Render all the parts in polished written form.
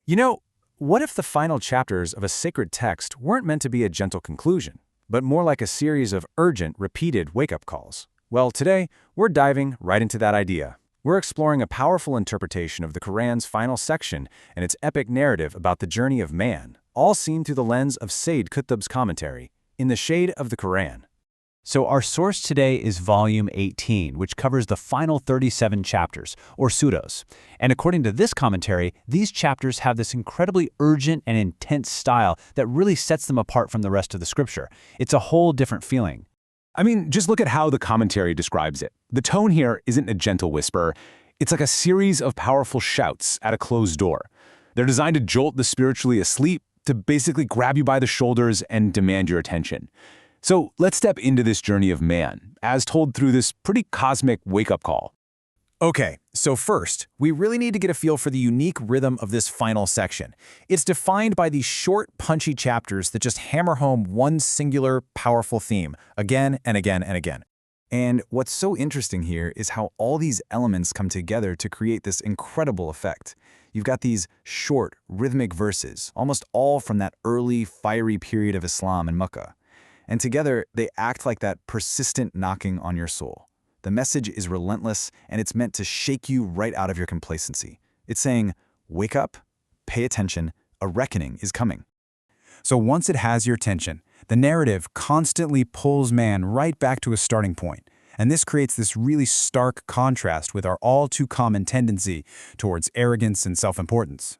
You know, what if the final chapters of a sacred text weren't meant to be a gentle conclusion, but more like a series of urgent, repeated wake-up calls? Well, today, we're diving right into that idea. We're exploring a powerful interpretation of the Quran's final section and its epic narrative about the journey of man, all seen through the lens of Sayyid Qutb's commentary, In the Shade of the Quran. So our source today is Volume 18, which covers the final 37 chapters, or surahs. And according to this commentary, these chapters have this incredibly urgent and intense style that really sets them apart from the rest of the scripture. It's a whole different feeling. I mean, just look at how the commentary describes it. The tone here isn't a gentle whisper. It's like a series of powerful shouts at a closed door. They're designed to jolt the spiritually asleep, to basically grab you by the shoulders and demand your attention. So let's step into this journey of man, as told through this pretty cosmic wake-up call. Okay, so first, we really need to get a feel for the unique rhythm of this final section. It's defined by these short, punchy chapters that just hammer home one singular, powerful theme, again and again and again. And what's so interesting here is how all these elements come together to create this incredible effect. You've got these short, rhythmic verses, almost all from that early, fiery period of Islam in Mecca. And together, they act like that persistent knocking on your soul. The message is relentless, and it's meant to shake you right out of your complacency. It's saying, wake up, pay attention, a reckoning is coming. So once it has your attention, the narrative constantly pulls man right back to a starting point. And this creates this really stark contrast with our all-too-common tendency towards arrogance and self-importance.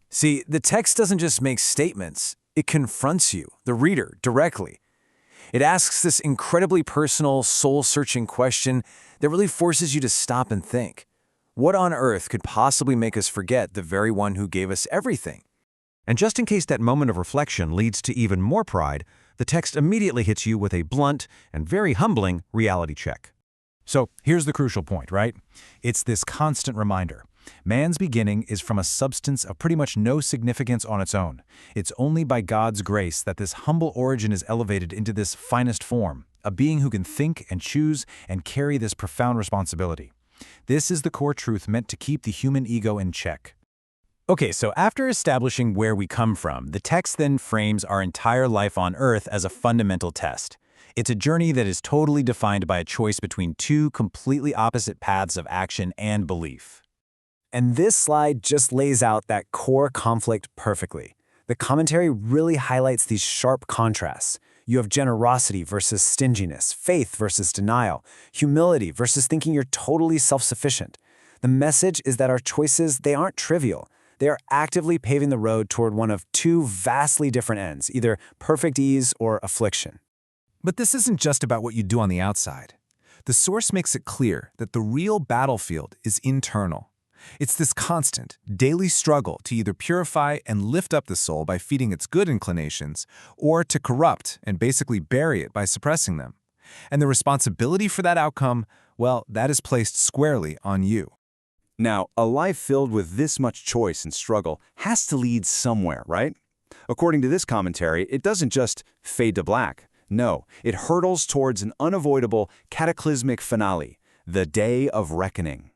See, the text doesn't just make statements, it confronts you, the reader, directly. It asks this incredibly personal, soul-searching question that really forces you to stop and think. What on earth could possibly make us forget the very one who gave us everything? And just in case that moment of reflection leads to even more pride, the text immediately hits you with a blunt and very humbling reality check. So here's the crucial point, right? It's this constant reminder. Man's beginning is from a substance of pretty much no significance on its own. It's only by God's grace that this humble origin is elevated into this finest form, a being who can think and choose and carry this profound responsibility. This is the core truth meant to keep the human ego in check. Okay, so after establishing where we come from, the text then frames our entire life on Earth as a fundamental test. It's a journey that is totally defined by a choice between two completely opposite paths of action and belief. And this slide just lays out that core conflict perfectly. The commentary really highlights these sharp contrasts. You have generosity versus stinginess, faith versus denial, humility versus thinking you're totally self-sufficient. The message is that our choices, they aren't trivial. They are actively paving the road toward one of two vastly different ends, either perfect ease or affliction. But this isn't just about what you do on the outside. The source makes it clear that the real battlefield is internal. It's this constant, daily struggle to either purify and lift up the soul by feeding its good inclinations, or to corrupt and basically bury it by suppressing them. And the responsibility for that outcome, well, that is placed squarely on you. Now, a life filled with this much choice and struggle has to lead somewhere, right? According to this commentary, it doesn't just fade to black. No, it hurtles towards an unavoidable, cataclysmic finale, the day of reckoning.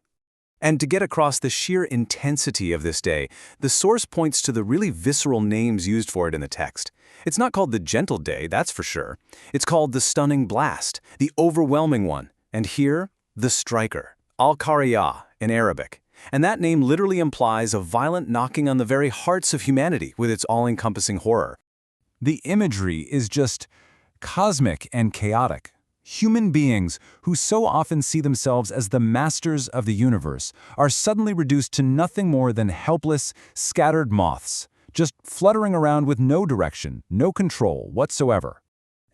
And to get across the sheer intensity of this day, the source points to the really visceral names used for it in the text. It's not called the gentle day, that's for sure. It's called the stunning blast, the overwhelming one, and here, the striker, Al-Qariyah in Arabic. And that name literally implies a violent knocking on the very hearts of humanity with its all-encompassing horror. The imagery is just cosmic and chaotic. Human beings, who so often see themselves as the masters of the universe, are suddenly reduced to nothing more than helpless, scattered moths, just fluttering around with no direction, no control whatsoever.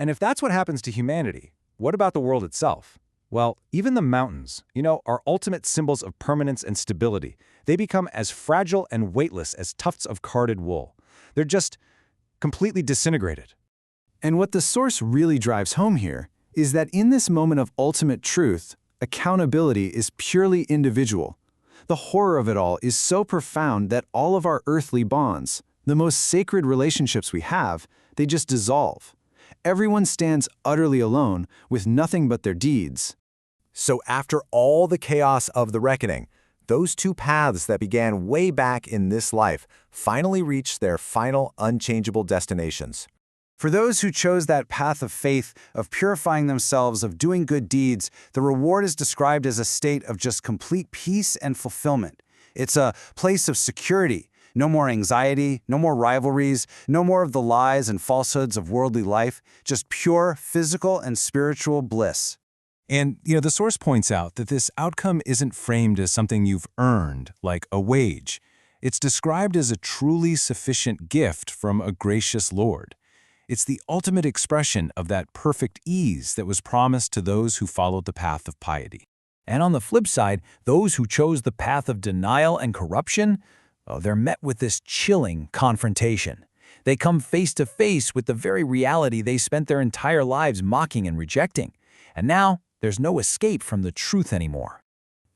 And if that's what happens to humanity, what about the world itself? Well, even the mountains, are ultimate symbols of permanence and stability. They become as fragile and weightless as tufts of carded wool. They're just completely disintegrated. And what the source really drives home here is that in this moment of ultimate truth, accountability is purely individual. The horror of it all is so profound that all of our earthly bonds, the most sacred relationships we have, they just dissolve. Everyone stands utterly alone with nothing but their deeds. So after all the chaos of the reckoning, those two paths that began way back in this life finally reach their final unchangeable destinations. For those who chose that path of faith, of purifying themselves, of doing good deeds, the reward is described as a state of just complete peace and fulfillment. It's a place of security. No more anxiety, no more rivalries, no more of the lies and falsehoods of worldly life, just pure physical and spiritual bliss. And, the source points out that this outcome isn't framed as something you've earned, like a wage. It's described as a truly sufficient gift from a gracious Lord. It's the ultimate expression of that perfect ease that was promised to those who followed the path of piety. And on the flip side, those who chose the path of denial and corruption, they're met with this chilling confrontation. They come face to face with the very reality they spent their entire lives mocking and rejecting. And now, there's no escape from the truth anymore.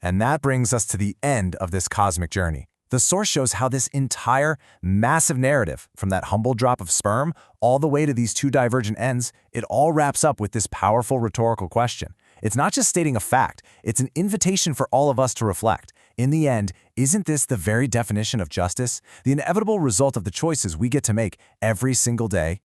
And that brings us to the end of this cosmic journey. The source shows how this entire massive narrative, from that humble drop of sperm all the way to these two divergent ends, it all wraps up with this powerful rhetorical question. It's not just stating a fact, it's an invitation for all of us to reflect. In the end, isn't this the very definition of justice? The inevitable result of the choices we get to make every single day?